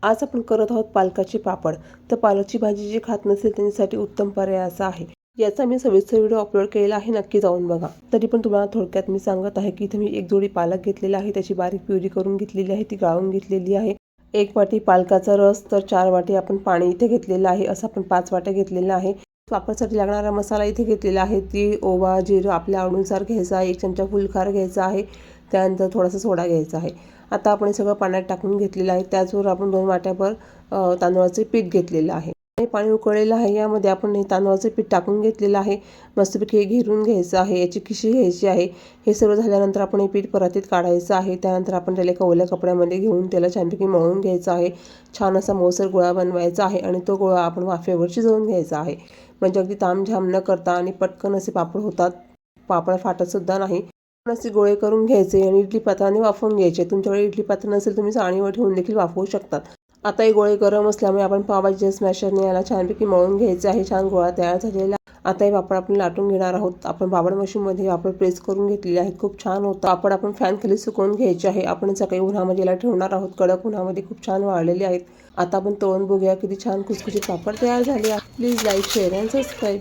आज आपण करत आहोत पालकाचे पापड. तर पालकची भाजी जी खात नसेल त्यांच्यासाठी उत्तम पर्याय असा आहे. याचा मी सविस्तर व्हिडिओ अपलोड केलेला आहे, नक्की जाऊन बघा. तरी पण तुम्हाला थोडक्यात मी सांगत आहे की इथे मी एक जोडी पालक घेतलेला आहे, त्याची बारीक प्युरी करून घेतलेली आहे, ती गाळून घेतलेली आहे. 1 वाटी पालकाचा रस, तर 4 वाटी आपण पाणी इथे घेतलेलं आहे, असं आपण 5 वाट्या घेतलेलं आहे. पापडसाठी लागणारा मसाला इथे घेतलेला आहे, तीळ, ओवा, जिरं आपल्या आवडीनुसार घ्यायचा आहे, 1 चमचा फुलखार घ्यायचा आहे, त्यानंतर थोडासा सोडा घ्यायचा आहे. आता आपण हे सगळं पाण्यात टाकून घेतलेलं आहे. त्याचबरोबर आपण 2 वाट्याभर तांदूळाचे पीठ घेतलेलं आहे. हे पाणी उकळलेलं आहे, यामध्ये आपण हे तांदूळाचे पीठ टाकून घेतलेलं आहे. मस्तपैकी हे घेरून घ्यायचं आहे, याची खिशी घ्यायची आहे. हे सर्व झाल्यानंतर आपण हे पीठ परातीत काढायचं आहे. त्यानंतर आपण त्याला एका ओल्या कपड्यामध्ये घेऊन त्याला छानपैकी मळून घ्यायचं आहे. छान असा मऊसर गोळा बनवायचा आहे आणि तो गोळा आपण वाफेवर शिजवून घ्यायचा आहे. म्हणजे अगदी तामझाम न करता आणि पटकन असे पापड होतात, पापड फाटतसुद्धा नाही. असे गोळे करून घ्यायचे आणि इडली पात्राने वाफवून घ्यायचे. तुमच्याकडे इडली पात्र नसेल तुम्ही चाळणीवर ठेवून देखील वाफवू शकतात. आता हे गोळे गरम असल्यामुळे आपण पावभाजीच्या स्मॅशरने याला छानपैकी मळून घ्यायचे आहे. छान गोळा तयार झालेला. आता हे पापड आपण लाटून घेणार आहोत. आपण पापड मशीनमध्ये पापड प्रेस करून घेतलेले आहेत, खूप छान होतं. पापड आपण फॅन खाली सुकवून घ्यायचे आहे. आपण सकाळी उन्हामध्ये याला ठेवणार आहोत, कडक उन्हामध्ये खूप छान वाळलेले आहेत. आता आपण तळून बघूया किती छान खुसखुशीत पापड तयार झाले आहेत. Please like, share and subscribe.